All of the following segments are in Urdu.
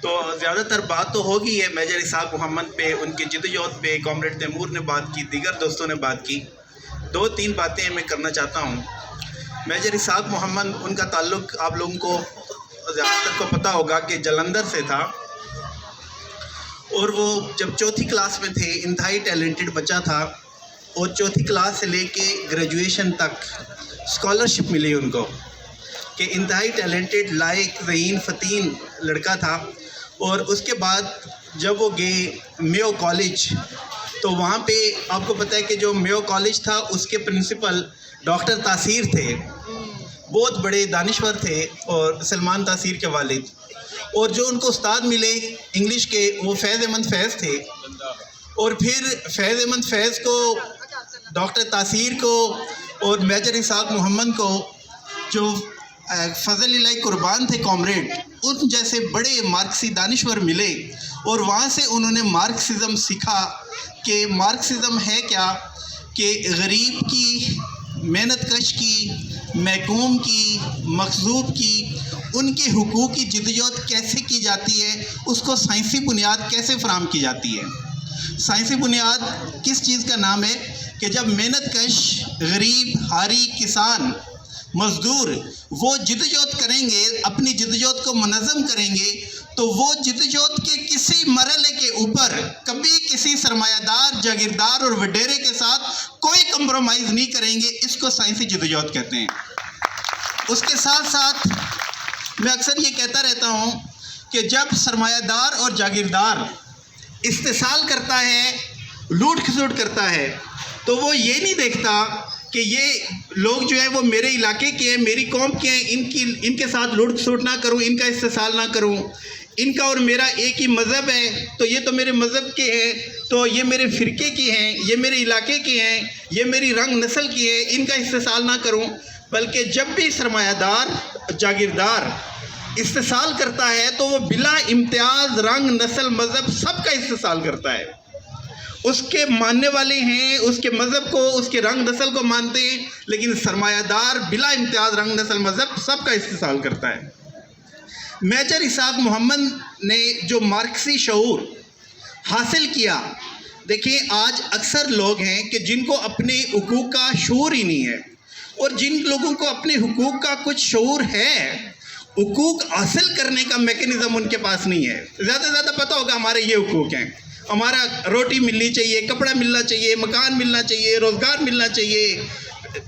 تو زیادہ تر بات تو ہوگی ہے میجر اسحاق محمد پہ، ان کی جدوجہد پہ کامریڈ تیمور نے بات کی، دیگر دوستوں نے بات کی. 2-3 باتیں میں کرنا چاہتا ہوں. میجر اسحاق محمد، ان کا تعلق آپ لوگوں کو زیادہ تر کو پتہ ہوگا کہ جلندھر سے تھا، اور وہ جب 4تھی کلاس میں تھے انتہائی ٹیلنٹڈ بچہ تھا، اور 4تھی کلاس سے لے کے گریجویشن تک اسکالرشپ ملی ان کو، کہ انتہائی ٹیلنٹڈ، لائق، ذہین، فطین لڑکا تھا. اور اس کے بعد جب وہ گئے میو کالج، تو وہاں پہ آپ کو پتہ ہے کہ جو میو کالج تھا اس کے پرنسپل ڈاکٹر تاثیر تھے، بہت بڑے دانشور تھے، اور سلمان تاثیر کے والد. اور جو ان کو استاد ملے انگلش کے وہ فیض احمد فیض تھے. اور پھر فیض احمد فیض کو، ڈاکٹر تاثیر کو اور میجر اسحاق محمد کو جو فضل الہی قربان تھے کامریڈ، ان جیسے بڑے مارکسی دانشور ملے، اور وہاں سے انہوں نے مارکسزم سیکھا کہ مارکسزم ہے کیا، کہ غریب کی، محنت کش کی، محکوم کی، مخذوب کی، ان کے حقوق کی جدوجہد کیسے کی جاتی ہے، اس کو سائنسی بنیاد کیسے فراہم کی جاتی ہے. سائنسی بنیاد کس چیز کا نام ہے کہ جب محنت کش، غریب، حاری، کسان، مزدور وہ جدوجہد کریں گے، اپنی جدوجہد کو منظم کریں گے، تو وہ جدوجہد کے کسی مرحلے کے اوپر کبھی کسی سرمایہ دار، جاگیردار اور وڈیرے کے ساتھ کوئی کمپرومائز نہیں کریں گے. اس کو سائنسی جدوجہد کہتے ہیں. اس کے ساتھ ساتھ میں اکثر یہ کہتا رہتا ہوں کہ جب سرمایہ دار اور جاگیردار استحصال کرتا ہے، لوٹ کھسوٹ کرتا ہے، تو وہ یہ نہیں دیکھتا کہ یہ لوگ جو ہے وہ میرے علاقے کے ہیں، میری قوم کے ہیں، ان کے ساتھ لوٹ کھسوٹ نہ کروں، ان کا استحصال نہ کروں، ان کا اور میرا ایک ہی مذہب ہے، تو یہ تو میرے مذہب کے ہیں، تو یہ میرے فرقے کی ہیں، یہ میرے علاقے کی ہیں، یہ میری رنگ نسل کی ہے، ان کا استحصال نہ کروں. بلکہ جب بھی سرمایہ دار، جاگیردار استحصال کرتا ہے تو وہ بلا امتیاز رنگ، نسل، مذہب سب کا استحصال کرتا ہے. اس کے ماننے والے ہیں، اس کے مذہب کو، اس کے رنگ نسل کو مانتے ہیں، لیکن سرمایہ دار بلا امتیاز رنگ، نسل، مذہب سب کا استحصال کرتا ہے. میجر اسحاق محمد نے جو مارکسی شعور حاصل کیا، دیکھیں آج اکثر لوگ ہیں کہ جن کو اپنے حقوق کا شعور ہی نہیں ہے، اور جن لوگوں کو اپنے حقوق کا کچھ شعور ہے، حقوق حاصل کرنے کا میکینزم ان کے پاس نہیں ہے. زیادہ پتہ ہوگا ہمارے یہ حقوق ہیں، ہمارا روٹی ملنی چاہیے، کپڑا ملنا چاہیے، مکان ملنا چاہیے، روزگار ملنا چاہیے،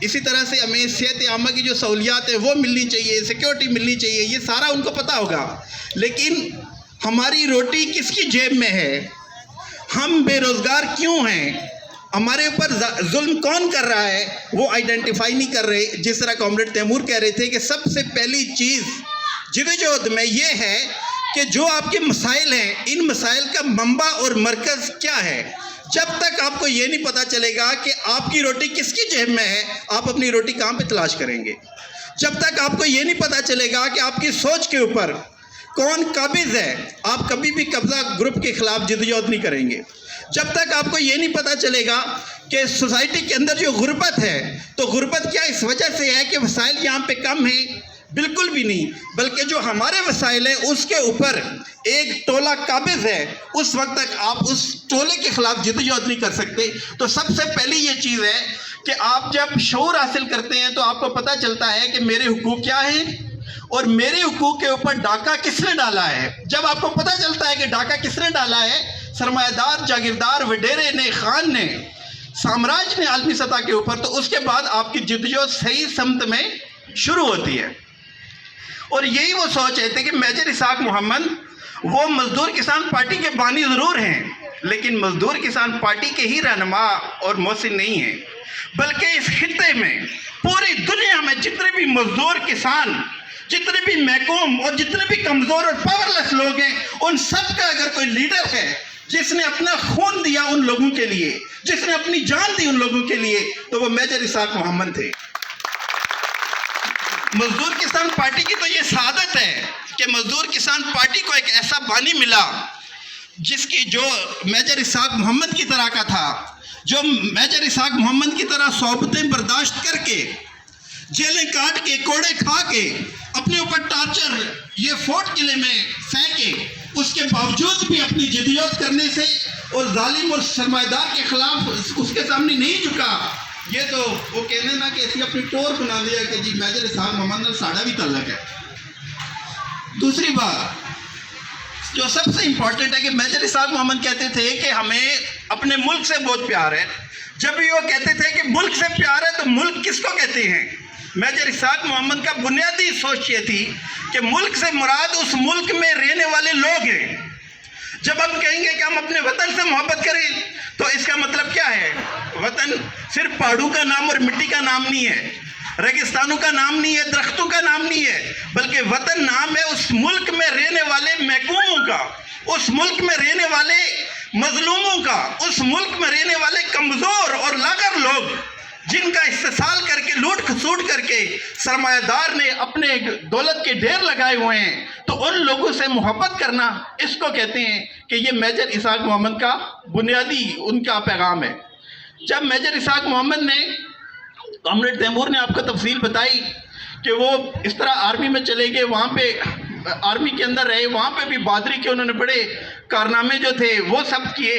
اسی طرح سے ہمیں صحت عامہ کی جو سہولیات ہیں وہ ملنی چاہیے، سیکیورٹی ملنی چاہیے، یہ سارا ان کو پتہ ہوگا. لیکن ہماری روٹی کس کی جیب میں ہے؟ ہم بے روزگار کیوں ہیں؟ ہمارے اوپر ظلم کون کر رہا ہے؟ وہ آئیڈینٹیفائی نہیں کر رہے. جس طرح کامریڈ تیمور کہہ رہے تھے کہ سب سے پہلی چیز جدوجہد میں یہ ہے کہ جو آپ کے مسائل ہیں، ان مسائل کا منبع اور مرکز کیا ہے. جب تک آپ کو یہ نہیں پتہ چلے گا کہ آپ کی روٹی کس کی جیب میں ہے، آپ اپنی روٹی کہاں پہ تلاش کریں گے. جب تک آپ کو یہ نہیں پتہ چلے گا کہ آپ کی سوچ کے اوپر کون قابض ہے، آپ کبھی بھی قبضہ گروپ کے خلاف جدوجہد نہیں کریں گے. جب تک آپ کو یہ نہیں پتہ چلے گا کہ سوسائٹی کے اندر جو غربت ہے، تو غربت کیا اس وجہ سے ہے کہ وسائل یہاں پہ کم ہیں؟ بالکل بھی نہیں، بلکہ جو ہمارے وسائل ہیں اس کے اوپر ایک ٹولہ قابض ہے. اس وقت تک آپ اس ٹولے کے خلاف جدوجہد نہیں کر سکتے. تو سب سے پہلی یہ چیز ہے کہ آپ جب شعور حاصل کرتے ہیں تو آپ کو پتہ چلتا ہے کہ میرے حقوق کیا ہیں، اور میرے حقوق کے اوپر ڈاکہ کس نے ڈالا ہے. جب آپ کو پتہ چلتا ہے کہ ڈاکہ کس نے ڈالا ہے، سرمایہ دار، جاگیردار، وڈیرے نے، خان نے، سامراج نے عالمی سطح کے اوپر، تو اس کے بعد آپ کی جدوجہد صحیح سمت میں شروع ہوتی ہے. اور یہی وہ سوچ ہے کہ میجر اسحاق محمد وہ مزدور کسان پارٹی کے بانی ضرور ہیں، لیکن مزدور کسان پارٹی کے ہی رہنما اور محسن نہیں ہیں، بلکہ اس خطے میں، پوری دنیا میں جتنے بھی مزدور کسان، جتنے بھی محکوم اور جتنے بھی کمزور اور پاورلیس لوگ ہیں، ان سب کا اگر کوئی لیڈر ہے جس نے اپنا خون دیا ان لوگوں کے لیے، جس نے اپنی جان دی ان لوگوں کے لیے، تو وہ میجر اسحاق محمد تھے. مزدور کسان پارٹی کی تو یہ سعادت ہے کہ مزدور کسان پارٹی کو ایک ایسا بانی ملا جس کی جو میجر اسحاق محمد کی طرح کا تھا، جو میجر اسحاق محمد کی طرح صحبتیں برداشت کر کے، جیلیں کاٹ کے، کوڑے کھا کے، اپنے اوپر ٹارچر یہ فورٹ قلعے میں پھینکے، اس کے باوجود بھی اپنی جدوجہد کرنے سے اور ظالم اور سرمایہ دار کے خلاف اس کے سامنے نہیں جھکا. یہ تو وہ کہنے نا کہ اسی اپنی ٹور بنا لیا کہ جی میجر اسحاق محمد ساڑا بھی تعلق ہے. دوسری بات جو سب سے امپورٹنٹ ہے کہ میجر اسحاق محمد کہتے تھے کہ ہمیں اپنے ملک سے بہت پیار ہے. جب بھی وہ کہتے تھے کہ ملک سے پیار ہے تو ملک کس کو کہتے ہیں؟ میجر اسحاق محمد کا بنیادی سوچ یہ تھی کہ ملک سے مراد اس ملک میں رہنے والے لوگ ہیں. جب ہم کہیں گے کہ ہم اپنے وطن سے محبت کریں تو اس کا مطلب کیا ہے؟ وطن صرف پہاڑوں کا نام اور مٹی کا نام نہیں ہے، ریگستانوں کا نام نہیں ہے، درختوں کا نام نہیں ہے، بلکہ وطن نام ہے اس ملک میں رہنے والے محکوموں کا، اس ملک میں رہنے والے مظلوموں کا، اس ملک میں رہنے والے کمزور اور لاغر لوگ جن کا استحصال کر کے لوٹ کھسوٹ کر کے سرمایہ دار نے اپنے دولت کے ڈھیر لگائے ہوئے ہیں. تو ان لوگوں سے محبت کرنا اس کو کہتے ہیں کہ یہ میجر اسحاق محمد کا بنیادی ان کا پیغام ہے. جب میجر اسحاق محمد نے کامریڈ تیمور نے آپ کو تفصیل بتائی کہ وہ اس طرح آرمی میں چلے گئے، وہاں پہ آرمی کے اندر رہے، وہاں پہ بھی بہادری کے انہوں نے بڑے کارنامے جو تھے وہ سب کیے،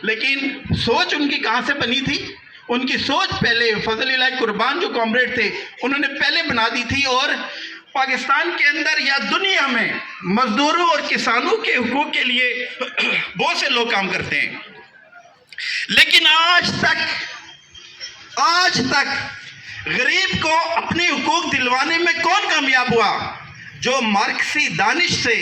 لیکن سوچ ان کی کہاں سے بنی تھی؟ ان کی سوچ پہلے فضل الہی قربان جو کامریڈ تھے انہوں نے پہلے بنا دی تھی، اور پاکستان کے اندر یا دنیا میں مزدوروں اور کسانوں کے حقوق کے لیے بہت سے لوگ کام کرتے ہیں. لیکن آج تک غریب کو اپنے حقوق دلوانے میں کون کامیاب ہوا؟ جو مارکسی دانش سے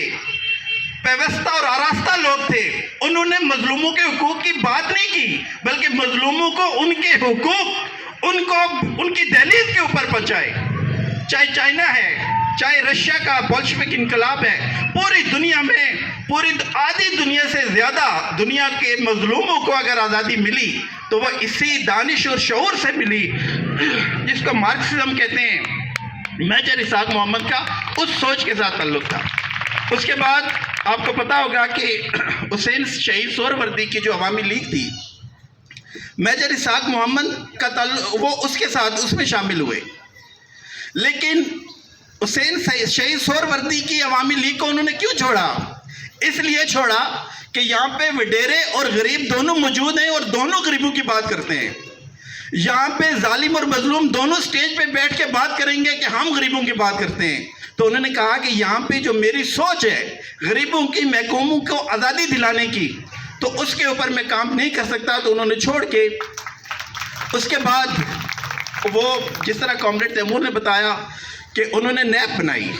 پیوستہ اور آراستہ لوگ تھے. انہوں نے مظلوموں کے حقوق کی بات نہیں کی، بلکہ مظلوموں کو ان کے حقوق ان کی دہلیز کے اوپر پہنچائے. چاہے چائنا ہے، چاہے رشیا کا بولشوک انقلاب ہے، پوری دنیا میں پوری آدھی دنیا سے زیادہ دنیا کے مظلوموں کو اگر آزادی ملی تو وہ اسی دانش اور شعور سے ملی جس کو مارکسزم کہتے ہیں. میجر اسحاق محمد کا اس سوچ کے ساتھ تعلق تھا. اس کے بعد آپ کو پتا ہوگا کہ حسین شہید سہروردی کی جو عوامی لیگ تھی، میجر اسحاق محمد کا تعلق وہ اس کے ساتھ اس میں شامل ہوئے. لیکن حسین شہید سہروردی کی عوامی لیگ کو انہوں نے کیوں چھوڑا؟ اس لیے چھوڑا کہ یہاں پہ وڈیرے اور غریب دونوں موجود ہیں اور دونوں غریبوں کی بات کرتے ہیں. یہاں پہ ظالم اور مظلوم دونوں سٹیج پہ بیٹھ کے بات کریں گے کہ ہم غریبوں کی بات کرتے ہیں. تو انہوں نے کہا کہ یہاں پہ جو میری سوچ ہے غریبوں کی، محکوموں کو آزادی دلانے کی، تو اس کے اوپر میں کام نہیں کر سکتا. تو انہوں نے چھوڑ کے اس کے بعد وہ جس طرح کامریڈ تیمور نے بتایا کہ انہوں نے نیب بنائی،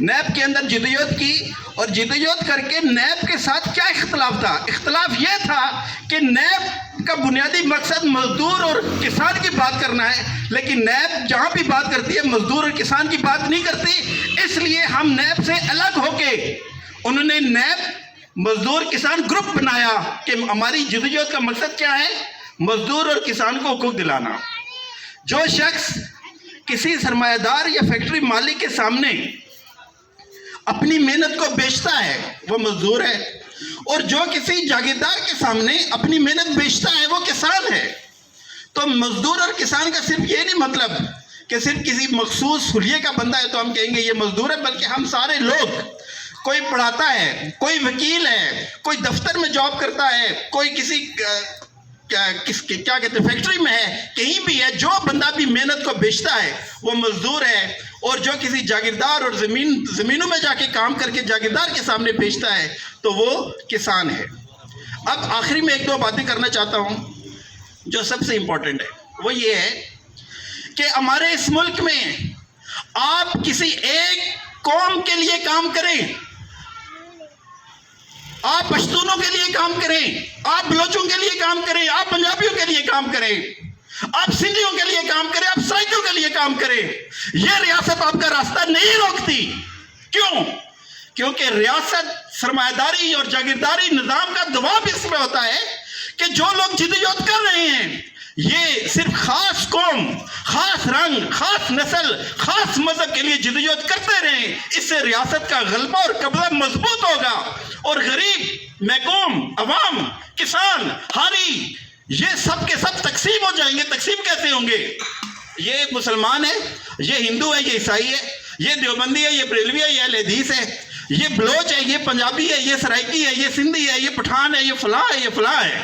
نیب کے اندر جدوجہد کی، اور جدوجہد کر کے نیب کے ساتھ کیا اختلاف تھا؟ اختلاف یہ تھا کہ نیب کا بنیادی مقصد مزدور اور کسان کی بات کرنا ہے، لیکن نیب جہاں بھی بات کرتی ہے مزدور اور کسان کی بات نہیں کرتی. اس لیے ہم نیب سے الگ ہو کے انہوں نے نیب مزدور کسان گروپ بنایا کہ ہماری جدوجہد کا مقصد کیا ہے؟ مزدور اور کسان کو حقوق دلانا. جو شخص کسی سرمایہ دار یا فیکٹری مالک کے سامنے اپنی محنت کو بیچتا ہے وہ مزدور ہے، اور جو کسی جاگیردار کے سامنے اپنی محنت بیچتا ہے وہ کسان ہے. تو مزدور اور کسان کا صرف یہ نہیں مطلب کہ صرف کسی مخصوص حلیے کا بندہ ہے تو ہم کہیں گے یہ مزدور ہے، بلکہ ہم سارے لوگ، کوئی پڑھاتا ہے، کوئی وکیل ہے، کوئی دفتر میں جاب کرتا ہے، کوئی کسی کیا کہتے ہیں فیکٹری میں ہے، کہیں بھی ہے، جو بندہ بھی محنت کو بیچتا ہے وہ مزدور ہے، اور جو کسی جاگیردار اور زمینوں میں جا کے کام کر کے جاگیردار کے سامنے بیچتا ہے تو وہ کسان ہے. اب آخری میں ایک دو باتیں کرنا چاہتا ہوں جو سب سے امپورٹنٹ ہے. وہ یہ ہے کہ ہمارے اس ملک میں آپ کسی ایک قوم کے لیے کام کریں، آپ پشتونوں کے لیے کام کریں، آپ بلوچوں کے لیے کام کریں، آپ پنجابیوں کے لیے کام کریں، آپ سندھیوں کے لیے کام کریں، آپ سرائکیوں کے لیے کام کریں، یہ ریاست آپ کا راستہ نہیں روکتی. کیوں؟ کیونکہ ریاست سرمایہ داری اور جاگیرداری نظام کا دباؤ اس میں ہوتا ہے کہ جو لوگ جدوجہد کر رہے ہیں یہ صرف خاص قوم، خاص رنگ، خاص نسل، خاص مذہب کے لیے جدوجہد کرتے رہیں. اس سے ریاست کا غلبہ اور قبضہ مضبوط ہوگا، اور غریب، محکوم، عوام، کسان، ہاری، یہ سب کے سب تقسیم ہو جائیں گے. تقسیم کیسے ہوں گے؟ یہ مسلمان ہے، یہ ہندو ہے، یہ عیسائی ہے، یہ دیوبندی ہے، یہ بریلوی ہے، یہ اہل حدیث ہے. یہ بلوچ ہے، یہ پنجابی ہے، یہ سرائکی ہے، یہ سندھی ہے، یہ پٹھان ہے، یہ فلاں ہے، یہ فلاں ہے.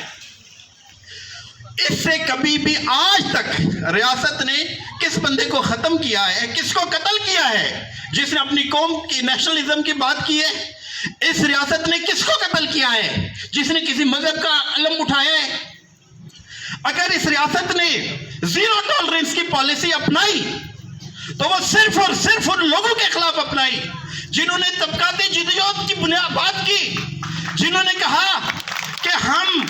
اس سے کبھی بھی آج تک ریاست نے کس بندے کو ختم کیا ہے، کس کو قتل کیا ہے؟ جس نے اپنی قوم کی نیشنلزم کی بات کی ہے. اس ریاست نے کس کو قتل کیا ہے؟ جس نے کسی مذہب کا علم اٹھایا ہے. اگر اس ریاست نے زیرو ٹالرنس کی پالیسی اپنائی تو وہ صرف اور صرف ان لوگوں کے خلاف اپنائی جنہوں نے طبقاتی جدوجہد کی بات کی، جنہوں نے کہا کہ ہم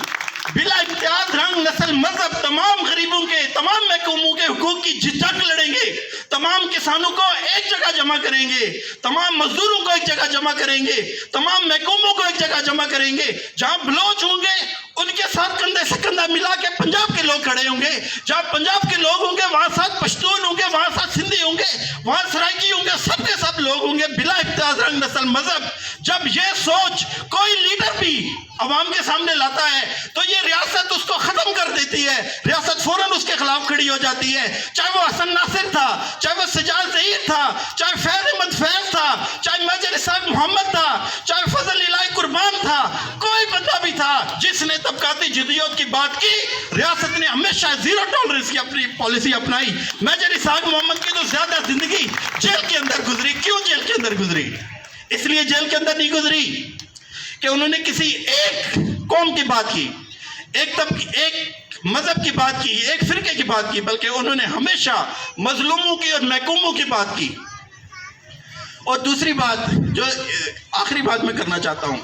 بلا امتیاز رنگ، نسل، مذہب تمام غریبوں کے، تمام محکوموں کے حقوق کی جنگ لڑیں گے، تمام کسانوں کو ایک جگہ جمع کریں گے، تمام مزدوروں کو ایک جگہ جمع کریں گے، تمام محکوموں کو ایک جگہ جمع کریں گے. جہاں بلوچ ہوں گے ان کے ساتھ کندھے سے کندھا ملا کے پنجاب کے لوگ کھڑے ہوں گے، جہاں پنجاب کے لوگ ہوں گے وہاں ساتھ پشتون ہوں گے، وہاں ساتھ سندھی ہوں گے، وہاں سرائکی ہوں گے، سب کے سب لوگ ہوں گے بلا امتیاز رنگ، نسل، مذہب. جب یہ سوچ کوئی لیڈر بھی عوام کے سامنے لاتا ہے تو یہ ریاست اس کو ختم کر دیتی ہے. ریاست فوراً اس کے خلاف کھڑی ہو جاتی ہے، چاہے وہ حسن ناصر تھا، چاہے وہ سجاد ظہیر تھا، چاہے فیض احمد فیض تھا، چاہے میجر اسحاق محمد تھا، چاہے فضل الہی قربان تھا، کوئی بندہ بھی تھا جس نے طبقاتی جدوجہد کی بات کی. ریاست نے ہمیشہ زیرو ٹالرنس کی اپنی پالیسی اپنائی. میجر اسحاق محمد کی تو زیادہ زندگی جیل کے اندر گزری. کیوں جیل کے اندر گزری؟ اس لیے جیل کے اندر نہیں گزری کہ انہوں نے کسی ایک قوم کی بات کی، ایک مذہب کی بات کی، ایک فرقے کی بات کی، بلکہ انہوں نے ہمیشہ مظلوموں کی اور محکوموں کی بات کی. اور دوسری بات جو آخری بات میں کرنا چاہتا ہوں،